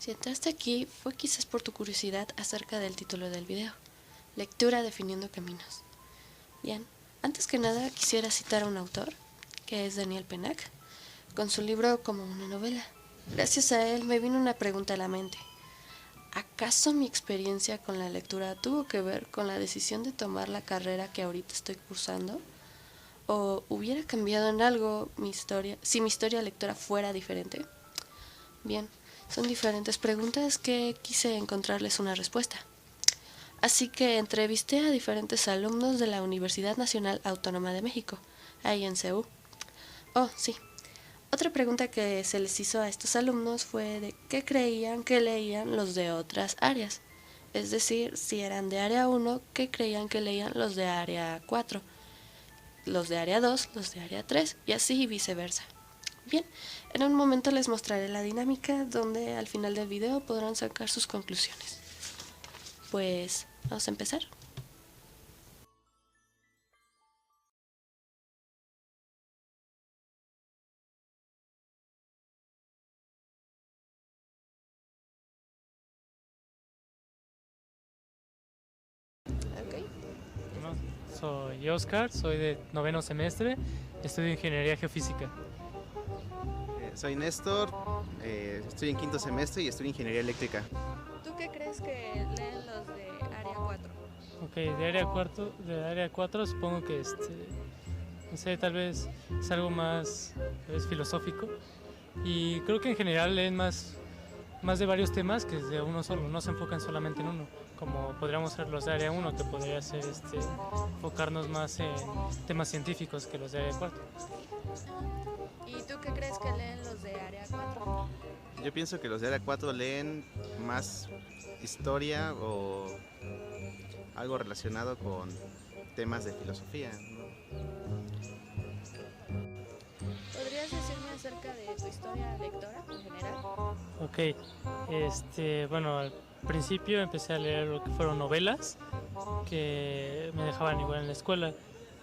Si entraste aquí fue quizás por tu curiosidad acerca del título del video, Lectura definiendo caminos. Bien, antes que nada quisiera citar a un autor, que es Daniel Pennac, con su libro Como una novela. Gracias a él me vino una pregunta a la mente. ¿Acaso mi experiencia con la lectura tuvo que ver con la decisión de tomar la carrera que ahorita estoy cursando? ¿O hubiera cambiado en algo mi historia si mi historia lectora fuera diferente? Bien, son diferentes preguntas que quise encontrarles una respuesta. Así que entrevisté a diferentes alumnos de la Universidad Nacional Autónoma de México, ahí en CEU. Oh, sí. Otra pregunta que se les hizo a estos alumnos fue de qué creían que leían los de otras áreas. Es decir, si eran de área 1, qué creían que leían los de área 4, los de área 2, los de área 3 y así viceversa. Bien, en un momento les mostraré la dinámica donde al final del video podrán sacar sus conclusiones. Pues, vamos a empezar. Okay. Bueno, soy Oscar, soy de noveno semestre, estudio Ingeniería Geofísica. Soy Néstor, estoy en quinto semestre y estudio Ingeniería Eléctrica. ¿Tú qué crees que leen los de área 4? Ok, de área 4 supongo que no sé, tal vez es algo más filosófico. Y creo que en general leen más de varios temas que de uno solo, no se enfocan solamente en uno, como podríamos ser los de área 1, que podría ser enfocarnos más en temas científicos que los de área 4. ¿Y tú qué crees que leen los de área 4? Yo pienso que los de área 4 leen más historia o algo relacionado con temas de filosofía, ¿no? ¿Podrías decirme acerca de tu historia lectora en general? Ok, bueno, al principio empecé a leer lo que fueron novelas que me dejaban igual en la escuela.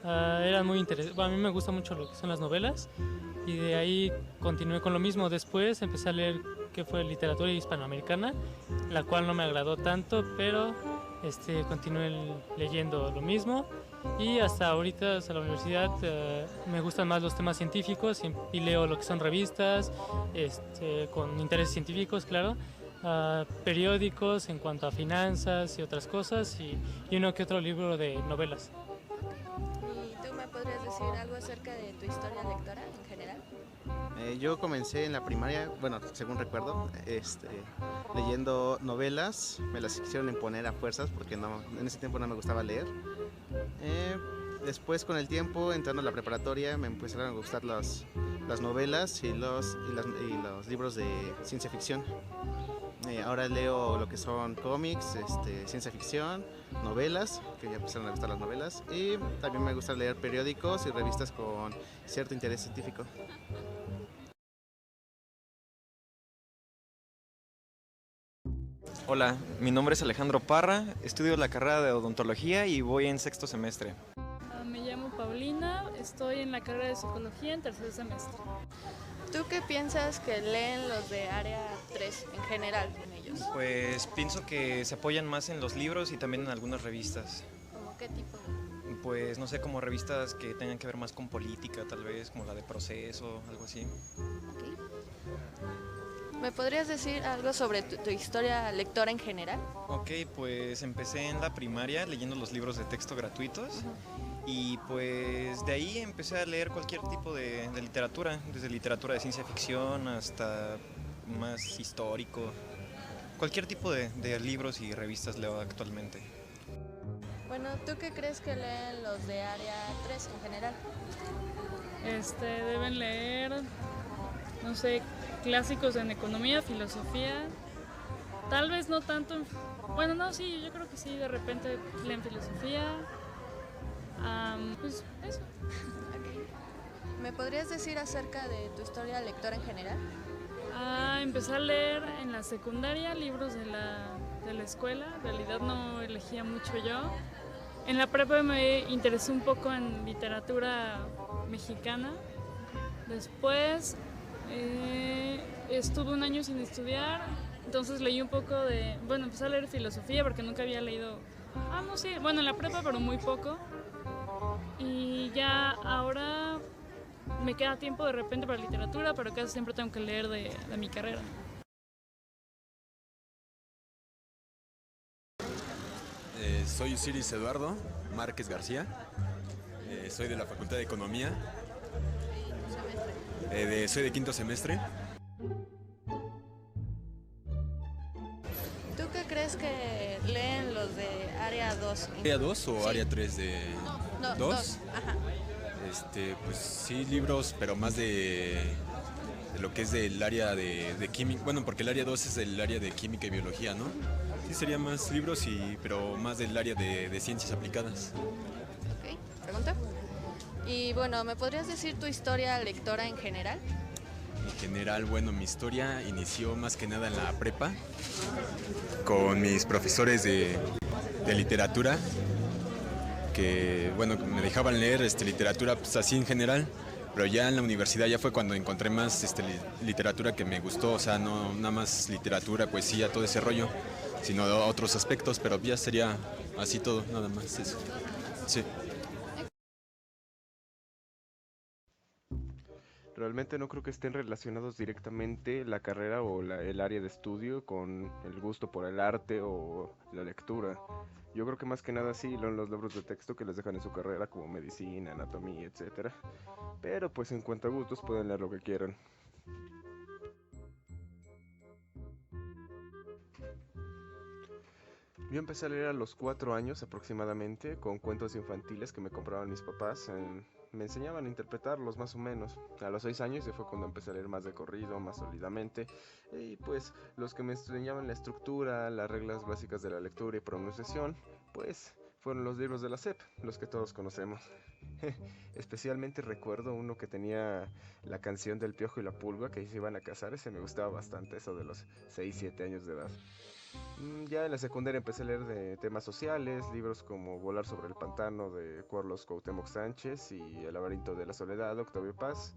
Eran muy interesantes. Bueno, a mí me gusta mucho lo que son las novelas y de ahí continué con lo mismo. Después empecé a leer que fue literatura hispanoamericana, la cual no me agradó tanto, pero continué leyendo lo mismo y hasta ahorita, hasta la universidad, me gustan más los temas científicos y leo lo que son revistas con intereses científicos, claro, periódicos en cuanto a finanzas y otras cosas y uno que otro libro de novelas. ¿Y tú me podrías decir algo acerca de tu historia lectora en general? Yo comencé en la primaria, bueno, según recuerdo, leyendo novelas. Me las quisieron imponer a fuerzas porque en ese tiempo no me gustaba leer. Después, con el tiempo, entrando a la preparatoria, me empezaron a gustar las novelas y los libros de ciencia ficción. Ahora leo lo que son cómics, ciencia ficción, novelas, que ya empezaron a gustar las novelas, y también me gusta leer periódicos y revistas con cierto interés científico. Hola, mi nombre es Alejandro Parra, estudio la carrera de odontología y voy en sexto semestre. Me llamo Paulina, estoy en la carrera de psicología en tercer semestre. ¿Tú qué piensas que leen los de área 3 en general en ellos? Pues pienso que se apoyan más en los libros y también en algunas revistas. ¿Cómo qué tipo? Pues no sé, como revistas que tengan que ver más con política, tal vez, como la de Proceso, algo así. Okay. ¿Me podrías decir algo sobre tu historia lectora en general? Ok, pues empecé en la primaria leyendo los libros de texto gratuitos. Y pues de ahí empecé a leer cualquier tipo de literatura, desde literatura de ciencia ficción hasta más histórico. Cualquier tipo de libros y revistas leo actualmente. Bueno, ¿tú qué crees que leen los de área 3 en general? Deben leer, no sé, clásicos en economía, filosofía, tal vez no tanto bueno, no, sí, yo creo que sí, de repente leen filosofía, pues eso. Okay. ¿Me podrías decir acerca de tu historia lectora en general? Empecé a leer en la secundaria libros de la escuela, en realidad no elegía mucho yo. En la prepa me interesé un poco en literatura mexicana. Después estuve un año sin estudiar, entonces leí un poco empecé a leer filosofía porque nunca había leído, no sé, bueno, en la prepa, pero muy poco. Y ya ahora me queda tiempo de repente para literatura, pero casi siempre tengo que leer de mi carrera. Soy Osiris Eduardo Márquez García, soy de la Facultad de Economía, soy de quinto semestre. ¿Tú qué crees que leen los de área 2? ¿Área 2 o Sí. área 3 de No, 2? Ajá. Pues sí, libros, pero más de lo que es del área de química. Bueno, porque el área 2 es el área de química y biología, ¿no? Sí, sería más libros, pero más del área de ciencias aplicadas. Ok, pregunta. Y bueno, ¿me podrías decir tu historia lectora en general? En general, bueno, mi historia inició más que nada en la prepa, con mis profesores de literatura, que, bueno, me dejaban leer literatura pues, así en general, pero ya en la universidad ya fue cuando encontré más literatura que me gustó, o sea, no nada más literatura, poesía, todo ese rollo, sino otros aspectos, pero ya sería así todo, nada más eso. Sí. Realmente no creo que estén relacionados directamente la carrera o el área de estudio con el gusto por el arte o la lectura. Yo creo que más que nada sí leen los libros de texto que les dejan en su carrera como medicina, anatomía, etcétera. Pero pues en cuanto a gustos pueden leer lo que quieran. Yo empecé a leer a los 4 años aproximadamente con cuentos infantiles que me compraban mis papás. Me enseñaban a interpretarlos más o menos. A los 6 años ya fue cuando empecé a leer más de corrido, más sólidamente. Y pues los que me enseñaban la estructura, las reglas básicas de la lectura y pronunciación, pues fueron los libros de la SEP, los que todos conocemos. Especialmente recuerdo uno que tenía la canción del Piojo y la Pulga, que se iban a casar. Ese me gustaba bastante, eso de los 6-7 años de edad. Ya en la secundaria empecé a leer de temas sociales, libros como Volar sobre el pantano de Carlos Cuauhtémoc Sánchez y El laberinto de la soledad de Octavio Paz.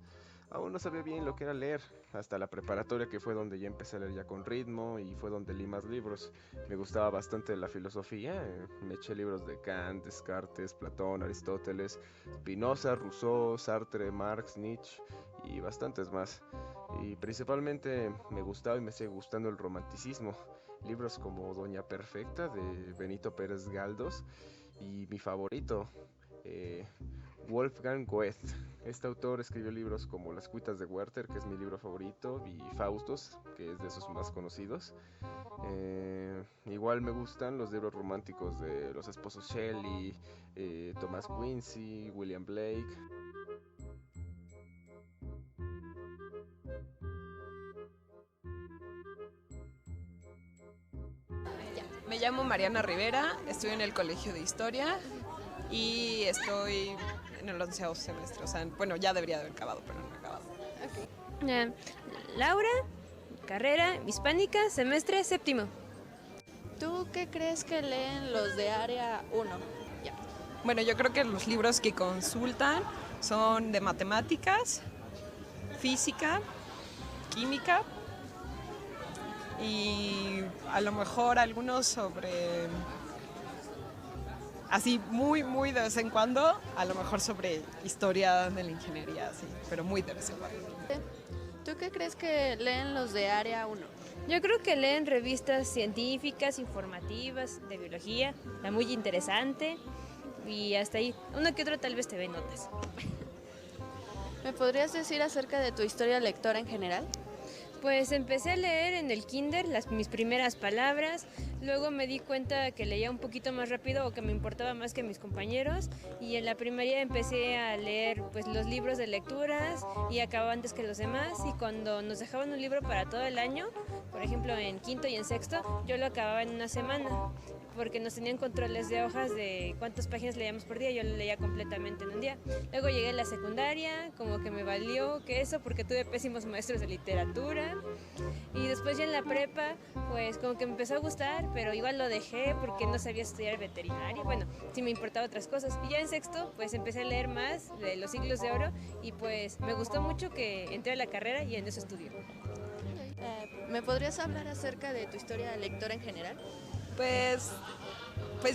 Aún no sabía bien lo que era leer, hasta la preparatoria, que fue donde ya empecé a leer ya con ritmo y fue donde leí más libros. Me gustaba bastante la filosofía, me eché libros de Kant, Descartes, Platón, Aristóteles, Spinoza, Rousseau, Sartre, Marx, Nietzsche y bastantes más. Y principalmente me gustaba y me sigue gustando el romanticismo. Libros como Doña Perfecta de Benito Pérez Galdós y mi favorito, Wolfgang Goethe. Este autor escribió libros como Las cuitas de Werther, que es mi libro favorito, y Faustos, que es de sus más conocidos. Igual me gustan los libros románticos de los esposos Shelley, Thomas Quincy, William Blake. Me llamo Mariana Rivera, estoy en el Colegio de Historia y estoy en el 11º semestre. O sea, bueno, ya debería haber acabado, pero no he acabado. Laura, carrera hispánica, semestre séptimo. ¿Tú qué crees que leen los de área 1? Ya. Bueno, yo creo que los libros que consultan son de matemáticas, física, química y a lo mejor algunos sobre, así muy de vez en cuando, a lo mejor sobre historia de la ingeniería, así, pero muy de vez en cuando. ¿Tú qué crees que leen los de área 1? Yo creo que leen revistas científicas, informativas, de biología, está muy interesante y hasta ahí, uno que otro tal vez te ve notas. ¿Me podrías decir acerca de tu historia lectora en general? Pues empecé a leer en el kinder mis primeras palabras, luego me di cuenta que leía un poquito más rápido o que me importaba más que mis compañeros y en la primaria empecé a leer pues los libros de lecturas y acababa antes que los demás y cuando nos dejaban un libro para todo el año, por ejemplo en quinto y en sexto, yo lo acababa en una semana porque nos tenían controles de hojas de cuántas páginas leíamos por día, yo lo leía completamente en un día. Luego llegué a la secundaria, como que me valió que eso porque tuve pésimos maestros de literatura y después ya en la prepa pues como que me empezó a gustar, pero igual lo dejé porque no sabía estudiar veterinaria, bueno, sí me importaba otras cosas. Y ya en sexto pues empecé a leer más de los siglos de oro y pues me gustó mucho que entré a la carrera y en eso estudio. ¿Me podrías hablar acerca de tu historia lectora en general? Pues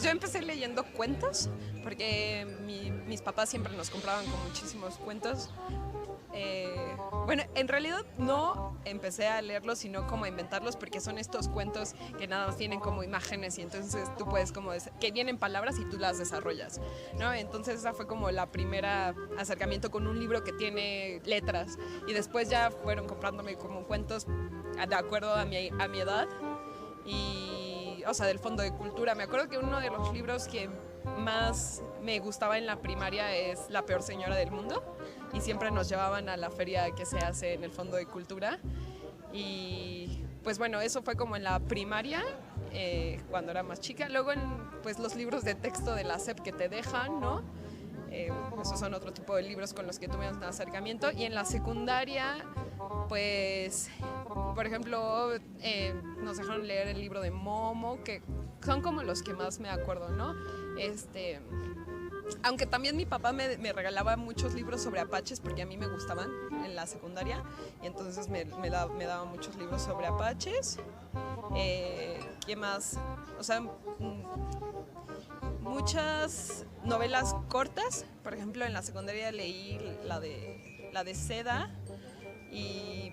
yo empecé leyendo cuentos, porque mis papás siempre nos compraban con muchísimos cuentos. Bueno, en realidad no empecé a leerlos, sino como a inventarlos, porque son estos cuentos que nada más tienen como imágenes y entonces tú puedes como que vienen palabras y tú las desarrollas, ¿no? Entonces esa fue como la primera acercamiento con un libro que tiene letras y después ya fueron comprándome como cuentos de acuerdo a mi edad y, o sea, del Fondo de Cultura. Me acuerdo que uno de los libros que más me gustaba en la primaria es La peor señora del mundo y siempre nos llevaban a la feria que se hace en el Fondo de Cultura y pues bueno, eso fue como en la primaria cuando era más chica. Luego pues los libros de texto de la SEP que te dejan, ¿no? Esos son otro tipo de libros con los que tuve un acercamiento. Y en la secundaria, pues, por ejemplo, nos dejaron leer el libro de Momo, que son como los que más me acuerdo, ¿no? Aunque también mi papá me regalaba muchos libros sobre apaches porque a mí me gustaban en la secundaria y entonces me daba muchos libros sobre apaches. ¿Qué más? O sea, muchas novelas cortas. Por ejemplo, en la secundaria leí la de Seda y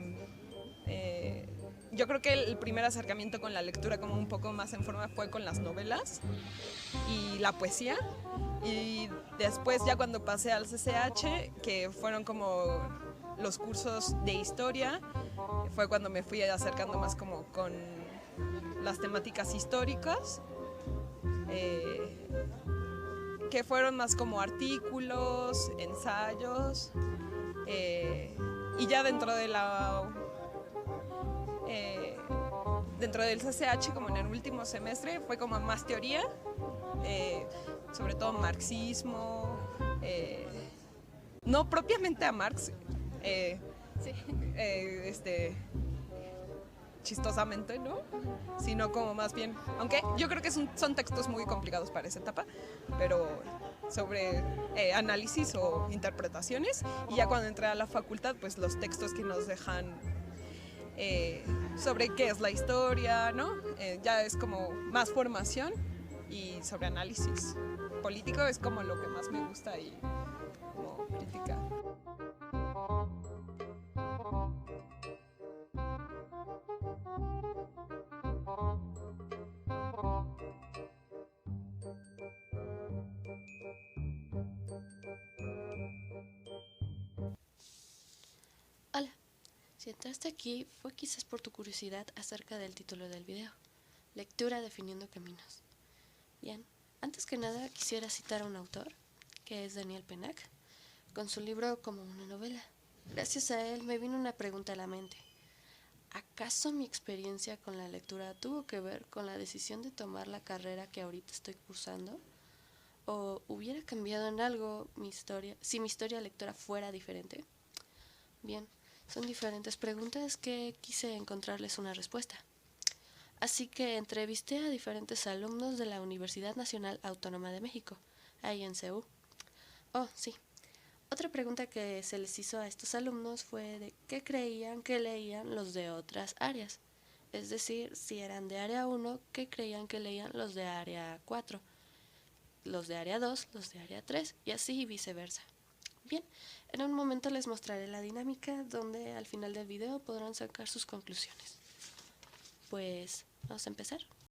yo creo que el primer acercamiento con la lectura como un poco más en forma fue con las novelas y la poesía. Y después ya cuando pasé al CCH, que fueron como los cursos de historia, fue cuando me fui acercando más como con las temáticas históricas, que fueron más como artículos, ensayos, y ya dentro del CCH, como en el último semestre, fue como más teoría, sobre todo marxismo, no propiamente a Marx, chistosamente, ¿no? Sino como más bien, aunque yo creo que son textos muy complicados para esa etapa, pero sobre análisis o interpretaciones. Y ya cuando entré a la facultad, pues los textos que nos dejan sobre qué es la historia, ¿no? Ya es como más formación y sobre análisis político es como lo que más me gusta y como crítica. Hola, si entraste aquí fue quizás por tu curiosidad acerca del título del video, Lectura definiendo caminos. Bien, antes que nada quisiera citar a un autor, que es Daniel Pennac, con su libro Como una novela. Gracias a él me vino una pregunta a la mente. ¿Acaso mi experiencia con la lectura tuvo que ver con la decisión de tomar la carrera que ahorita estoy cursando? ¿O hubiera cambiado en algo mi historia, si mi historia lectora fuera diferente? Bien, son diferentes preguntas que quise encontrarles una respuesta. Así que entrevisté a diferentes alumnos de la Universidad Nacional Autónoma de México, ahí en CEU. Oh, sí. Otra pregunta que se les hizo a estos alumnos fue de qué creían que leían los de otras áreas. Es decir, si eran de área 1, qué creían que leían los de área 4, los de área 2, los de área 3 y así y viceversa. Bien, en un momento les mostraré la dinámica donde al final del video podrán sacar sus conclusiones. Pues, vamos a empezar.